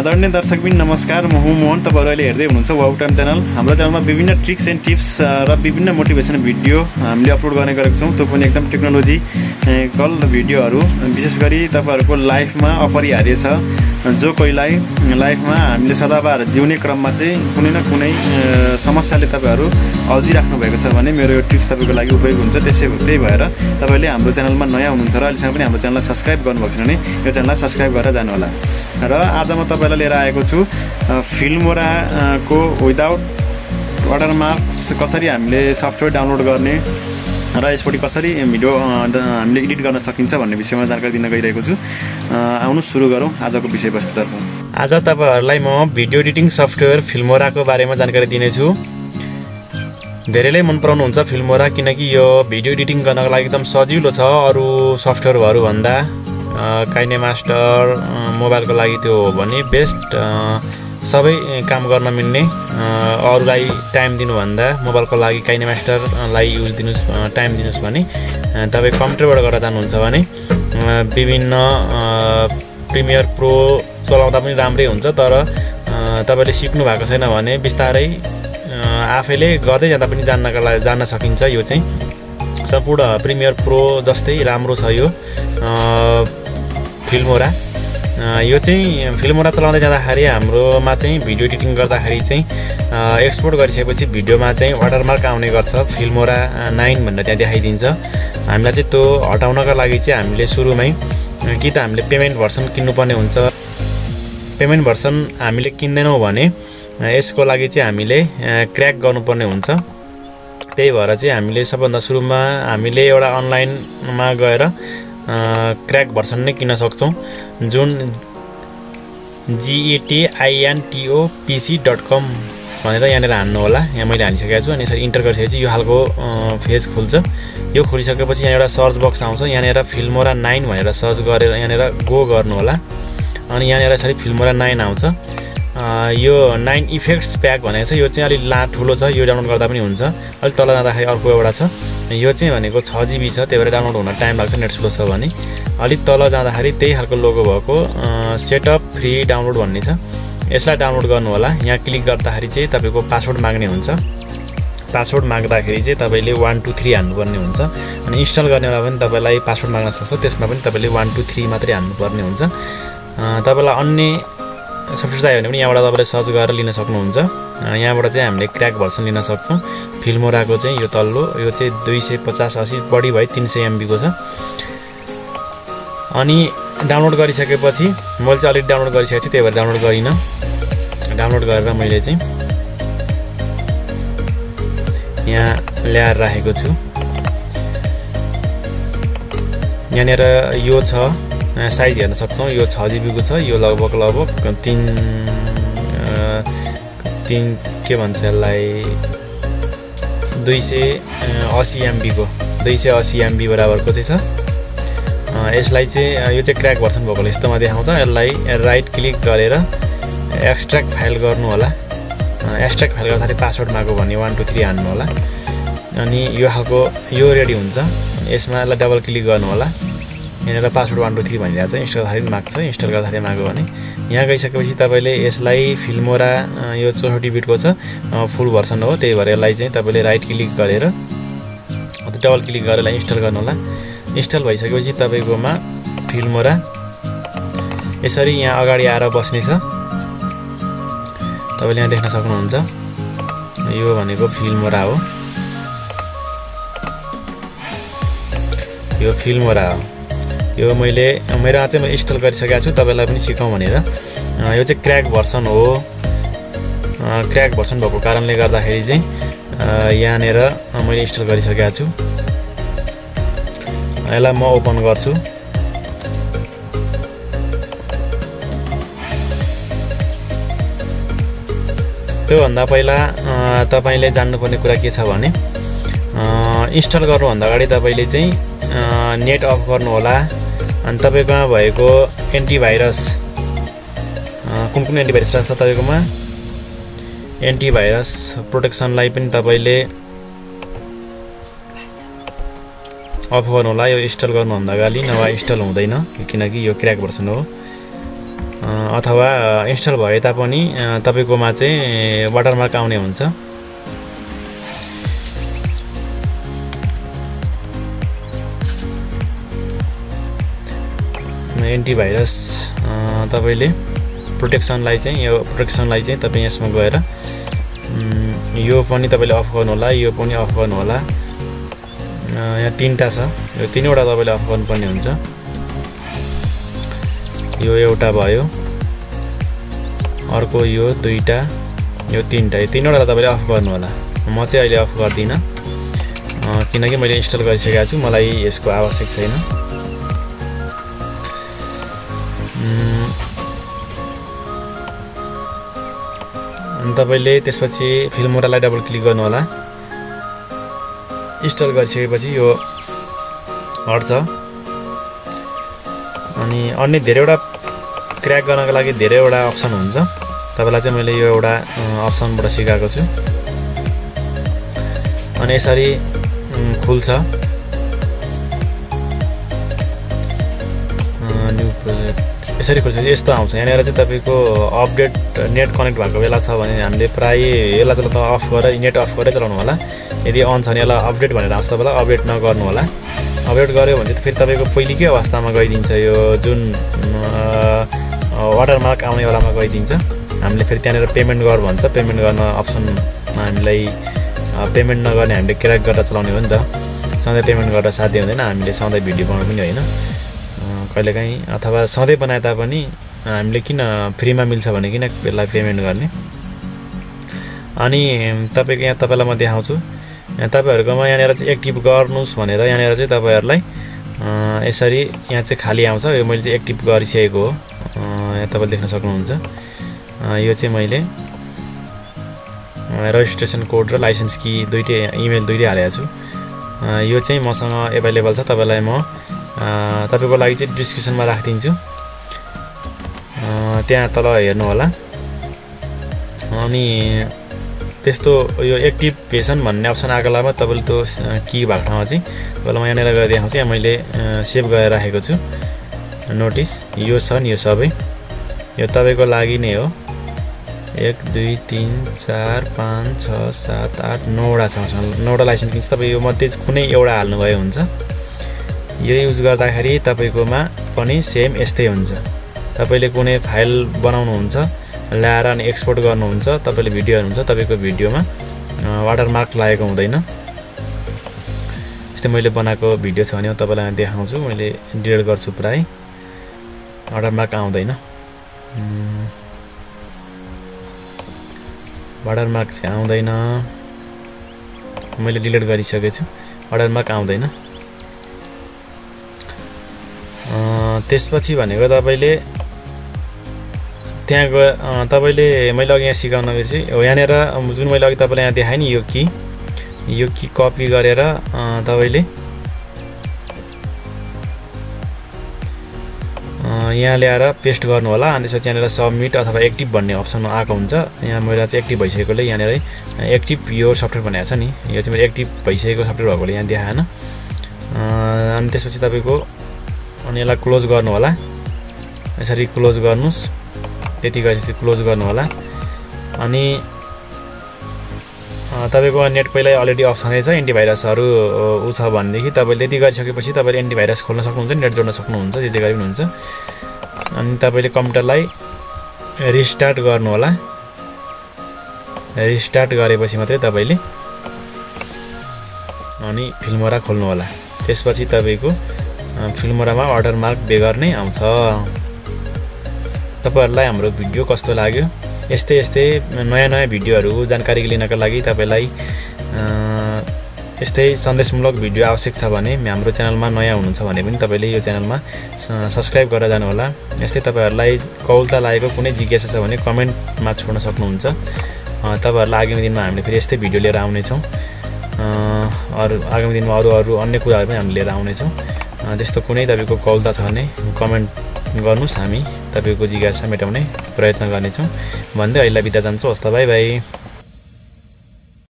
आदरणीय दर्शकबिन नमस्कार, म हुँ मोहन। तपाईहरु अहिले हेर्दै हुनुहुन्छ वाउ टाइम च्यानल। हाम्रो च्यानलमा विभिन्न ट्रिक्स एन्ड टिप्स र विभिन्न मोटिभेसन भिडियो हामीले अपलोड गर्ने गरेको छौं। त्यो पनि एकदम टेक्नोलोजिकल भिडियोहरू, विशेष गरी तपाईहरुको लाइफमा अपरिहार्य छ। जो कोहीलाई लाइफमा हामीले सदाबार जिउने क्रममा चाहिँ कुनै न कुनै समस्याले तपाईहरु अल्झिराख्नु भएको छ भने मेरो यो ट्रिक्स तपाईको लागि उपयोग हुन्छ। त्यही भएर तपाईले हाम्रो च्यानलमा नयाँ हुनुहुन्छ र अहिलेसम्म पनि हाम्रो च्यानललाई सब्स्क्राइब गर्नुभएको छैन भने यो च्यानललाई सब्स्क्राइब गरेर जानु होला। र आज म तपाईलाई लिएर आएको छु फिल्मोरा को विदाउट वाटरमार्क्स कसरी हामीले सफ्टवेयर डाउनलोड गर्ने र यसपछि कसरी भिडियो हामीले एडिट गर्न सकिन्छ भन्ने विषयमा जानकारी दिन गइरहेको छु। आउनु सुरु गरौँ आजको विषयवस्तुतर्फ। आज तपाईहरुलाई म भिडियो एडिटिङ सफ्टवेयर फिल्मोराको बारेमा जानकारी दिनेछु। धेरैले मन पराउनुहुन्छ फिल्मोरा, किनकि यो भिडियो एडिटिङ गर्नको लागि एकदम सजिलो छ अरु सफ्टवेयरहरु भन्दा। काइनेमास्टर मोबाइलको लागि त्यो हो भने बेस्ट, सबै काम गर्न मिल्ने। अरूलाई टाइम दिनुभन्दा मोबाइलको लागि काइनेमास्टरलाई टाइम दिनुस् भने तपाई कम्प्युटरबाट गरेर जानुहुन्छ भने विभिन्न प्रिमियर प्रो चलाउँदा पनि राम्रै हुन्छ। तर तपाईले सिक्नु भएको छैन भने बिस्तारै आफैले गर्दै जाँदा पनि जान्न सकिन्छ। यो चाहिँ सम्पूर्ण प्रिमियर प्रो जस्तै राम्रो छ यो फिल्मोरा। यो चाहिँ फिल्मोरा चलाउँदै जाँदाखेरि हाम्रोमा चाहिँ भिडियो एडिटिङ गर्दाखेरि चाहिँ एक्सपोर्ट गरिसकेपछि भिडियोमा चाहिँ वाटरमार्क आउने गर्छ। फिल्मोरा 9 भनेर त्यहाँ देखाइदिन्छ। हामीलाई चाहिँ त्यो हटाउनका लागि चाहिँ हामीले सुरुमै कि त हामीले पेमेन्ट भर्सन किन्नुपर्ने हुन्छ। पेमेन्ट भर्सन हामीले किन्दैनौँ भने यसको लागि चाहिँ हामीले क्र्याक गर्नुपर्ने हुन्छ। त्यही भएर चाहिँ हामीले सबभन्दा सुरुमा हामीले एउटा अनलाइनमा गएर क्र्याक भर्सन नै किन्न सक्छौं, जुन getintopc.com भनेर यहाँनिर हान्नु होला। यहाँ मैले हालिसकेको छु अनि यसरी इन्टर गरिसकेपछि यो खालको पेज खुल्छ। यो खुलिसकेपछि यहाँ एउटा सर्च बक्स आउँछ। यहाँनिर फिल्मोरा 9 भनेर सर्च गरेर यहाँनिर गो गर्नु होला। अनि यहाँनिर यसरी फिल्मोरा 9 आउँछ। यो 9 इफेक्ट्स प्याक भनेको छ। यो चाहिँ अलि ठुलो छ, यो डाउनलोड गर्दा पनि हुन्छ। अलि तल जाँदाखेरि अर्को एउटा छ, यो चाहिँ भनेको 6 GB छ। त्यही भएर डाउनलोड हुन टाइम लाग्छ नेट स्लो छ भने। अलि तल जाँदाखेरि त्यही खालको लोगो भएको सेटअप फ्री डाउनलोड भन्ने छ। यसलाई डाउनलोड गर्नु होला। यहाँ क्लिक गर्दाखेरि चाहिँ तपाईको पासवर्ड माग्ने हुन्छ। पासवर्ड माग्दाखेरि चाहिँ तपाईले 1 2 3 हान्नुपर्ने हुन्छ। अनि इन्स्टल गर्नेमा पनि तपाईलाई पासवर्ड माग्न सक्छ। त्यसमा पनि तपाईले 1 2 3 मात्रै हान्नुपर्ने हुन्छ। तपाईलाई अन्य सफ्टवेयर चाहियो भने पनि यहाँबाट तपाईले सर्च गरेर लिन सक्नुहुन्छ। यहाँबाट चाहिँ हामीले क्र्याक भर्सन लिन सक्छौं। फिल्मोराको चाहिँ यो तल्लो यो चाहिँ 250 80 बढी भयो 300 MB को छ। अनि डाउनलोड गरिसकेपछि मैले चाहिँ अलरेडी डाउनलोड गरिसकेको छु, त्यही भएर डाउनलोड गरिन। डाउनलोड गरेर मैले चाहिँ यहाँ ल्याएर राखेको छु। यहाँनिर यो छ, साइज हेर्न सक्छौं। यो 6 GB को छ। यो लगभग 3 के भन्छ यसलाई 280 MB को 280 MB बराबरको चाहिँ छ। यसलाई चाहिँ यो चाहिँ क्र्याक भर्सन भएको यस्तोमा देखाउँछ। यसलाई राइट क्लिक गरेर एक्सट्र्याक्ट फाइल गर्नु होला। एक्सट्र्याक्ट फाइल गर्दाखेरि पासवर्ड मागो भने 1 2 3 हान्नु होला। अनि यो खालको यो रेडी हुन्छ। यसमा यसलाई डबल क्लिक गर्नु होला। यहाँनिर पासवर्ड 1 2 3 भनिरहेको छ। इन्स्टल गर्दाखेरि माग्छ। इन्स्टल गर्दाखेरि माग्यो भने यहाँ गइसकेपछि तपाईले यसलाई फिल्मोरा यो 64 बिटको छ, फुल भर्सन हो। त्यही भएर यसलाई चाहिँ तपाईले राइट क्लिक गरेर डबल क्लिक गरेर यसलाई इन्स्टल गर्नु होला। इन्स्टल भइसकेपछि तपाईकोमा फिल्मोरा यसरी यहाँ अगाडि आएर बस्ने छ। तपाईले यहाँ देख्न सक्नुहुन्छ। यो भनेको फिल्मोरा हो। यो फिल्मोरा हो। यो मेरो चाहिँ मैले इन्स्टल गरिसकेको छु, तपाईलाई पनि सिकाउँ भनेर। यो चाहिँ क्र्याक भर्सन हो। क्र्याक भर्सन भएको कारणले गर्दाखेरि चाहिँ यहाँनिर मैले इन्स्टल गरिसकेको छु। यसलाई म ओपन गर्छु। त्योभन्दा पहिला तपाईले जान्नुपर्ने कुरा के छ भने इन्स्टल गर्नुभन्दा अगाडि तपाईले चाहिँ नेट अफ गर्नु होला। अनि तपाईकोमा भएको एन्टिभाइरस कुन एन्टिभाइरस छ तपाईकोमा एन्टिभाइरस प्रोटेक्सनलाई पनि तपाईले अफ गर्नु होला। यो इन्स्टल गर्नुभन्दा अगाडि नभए इन्स्टल हुँदैन, किनकि यो क्र्याक भर्सन हो। अथवा इन्स्टल भए तापनि तपाईकोमा चाहिँ वाटरमार्क आउने हुन्छ। एन्टिभाइरस तपाईले प्रोटेक्सनलाई चाहिँ तपाई यसमा गएर यो पनि तपाईले अफ गर्नु होला, यो पनि अफ गर्नु होला। यहाँ तीनटा छ, यो तीनवटा तपाईले अफ गर्नुपर्ने हुन्छ। यो एउटा भयो, अर्को यो दुईटा, यो तीनटा, यो तीनवटा तपाईले अफ गर्नु होला। म चाहिँ अहिले अफ गर्दिन किनकि मैले इन्स्टल गरिसकेको छु, मलाई यसको आवश्यक छैन। अनि तपाईले त्यसपछि फिल्मोरालाई डबल क्लिक गर्नु होला। इन्स्टल गरिसकेपछि यो हट्छ। अनि अन्य धेरैवटा क्र्याक गर्नको लागि धेरैवटा अप्सन हुन्छ। तपाईलाई चाहिँ मैले यो एउटा अप्सनबाट सिकाएको छु। अनि यसरी खुल्छ। न्यू प्रोजेक्ट यसरी खुल्छ। यस्तो आउँछ। यहाँनिर चाहिँ तपाईको अपडेट नेट कनेक्ट भएको बेला छ भने हामीले प्राय यसलाई चाहिँ अफ गरेर नेट अफ गरेर चलाउनु होला। यदि अन छ भने यसलाई अपडेट भनेर आउँछ, तपाईलाई अपडेट नगर्नु होला। अपडेट गर्यो भने चाहिँ फेरि तपाईको पहिलेकै अवस्थामा गइदिन्छ। यो जुन वाटरमार्क आउने बेलामा गइदिन्छ। हामीले फेरि त्यहाँनिर पेमेन्ट गर भन्छ। पेमेन्ट गर्न अप्सन हामीलाई पेमेन्ट नगर्ने हामीले क्र्याक गरेर चलाउने हो नि त। सधैँ पेमेन्ट गरेर साध्य हुँदैन। हामीले सधैँ भिडियो बनाउनु पनि होइन, कहिलेकाहीँ अथवा सधैँ बनाए तापनि हामीले किन फ्रीमा मिल्छ भने किन यसलाई पेमेन्ट गर्ने। अनि तपाईको यहाँ तपाईलाई म देखाउँछु। यहाँ तपाईहरुकोमा यहाँनिर चाहिँ एक्टिभ गर्नुस् भनेर यहाँनिर चाहिँ तपाईहरुलाई यसरी यहाँ चाहिँ खाली आउँछ। यो मैले चाहिँ एक्टिभ गरिसकेको हो। यहाँ तपाईले देख्न सक्नुहुन्छ। यो चाहिँ मैले रजिस्ट्रेसन कोड र लाइसेन्स की दुईटै इमेल दुईटै हालेको छु। यो चाहिँ मसँग एभाइलेबल छ। तपाईलाई म तपाईको लागि चाहिँ डिस्क्रिप्सनमा राखिदिन्छु, त्यहाँ तल हेर्नु होला। अनि त्यस्तो यो एक्टिभेसन भन्ने अप्सन आएको बेलामा तपाईले त्यो की भएको ठाउँमा चाहिँ तपाईलाई म यहाँनिर गएर देखाउँछु। यहाँ मैले सेभ गरेर राखेको छु नोटिस। यो छ नि, यो सबै यो तपाईको लागि नै हो। 1 2 3 4 5 6 7 8 9वटा छ। 9वटा लाइसेन्स किन्छ। तपाई यो मध्ये कुनै एउटा हाल्नुभयो हुन्छ। यो युज गर्दाखेरि तपाईकोमा पनि सेम यस्तै हुन्छ। तपाईले कुनै फाइल बनाउनुहुन्छ, ल्याएर अनि एक्सपोर्ट गर्नुहुन्छ, तपाईले भिडियो हेर्नुहुन्छ, तपाईको भिडियोमा वाटरमार्क लागेको हुँदैन। यस्तै मैले बनाएको भिडियो छ भने तपाईलाई देखाउँछु। मैले डिलिट गर्छु, प्राय वाटरमार्क आउँदैन। वाटरमार्क चाहिँ आउँदैन। मैले डिलिट गरिसकेको छु। वाटरमार्क आउँदैन। त्यसपछि भनेको तपाईले त्यहाँ गए तपाईले मैले अघि यहाँ सिकाउन बिर्सेँ। यहाँनिर जुन मैले अघि तपाईलाई यहाँ देखाएँ नि, यो की कपी गरेर तपाईले यहाँ ल्याएर पेस्ट गर्नु होला। अनि त्यसपछि यहाँनिर सबमिट अथवा एक्टिभ भन्ने अप्सन आएको हुन्छ। यहाँ मेरो चाहिँ एक्टिभ भइसकेकोले यहाँनिर एक्टिभ यो सफ्टवेयर भनेको छ नि, यो चाहिँ मेरो एक्टिभ भइसकेको सफ्टवेयर भएकोले यहाँ देखाएन। अनि त्यसपछि तपाईको अनि यसलाई क्लोज गर्नु होला। यसरी क्लोज गर्नुस्। त्यति गरेपछि क्लोज गर्नु होला। अनि तपाईको नेट पहिल्यै अलरेडी अफ छँदै छ, एन्टिभाइरसहरु उ छ भनेदेखि तपाईले त्यति गरिसकेपछि तपाईले एन्टिभाइरस खोल्न सक्नुहुन्छ, नेट जोड्न सक्नुहुन्छ, जे जे गरिनुहुन्छ। अनि तपाईले कम्प्युटरलाई रिस्टार्ट गर्नु होला। रिस्टार्ट गरेपछि मात्रै तपाईले अनि फिल्मोरा खोल्नु होला। त्यसपछि तपाईको फिल्मोरामा वाटरमार्क बेगर नै आउँछ। तपाईहरुलाई हाम्रो भिडियो कस्तो लाग्यो? यस्तै नयाँ भिडियोहरु जानकारी लिनका लागि तपाईलाई यस्तै सन्देशमूलक भिडियो आवश्यक छ भने हाम्रो च्यानलमा नयाँ हुनुहुन्छ भने पनि तपाईले यो च्यानलमा सब्स्क्राइब गरेर जानु होला। यस्तै तपाईहरुलाई कौलता लागेको कुनै जिज्ञासा छ भने कमेन्टमा छोड्न सक्नुहुन्छ। तपाईहरुलाई आगामी दिनमा हामीले फेरि यस्तै भिडियो लिएर आउने छौं। आगामी दिनमा अरु अन्य कुराहरु पनि हामीले लिएर आउने छौं। त्यस्तो कुनै तपाईको कौलता छ भने कमेन्ट गर्नुस्, हामी तपाईको जिज्ञासा मेटाउने प्रयत्न गर्नेछौं भन्दै अहिले बिदा जान्छौं। हस्त बाइ बाइ।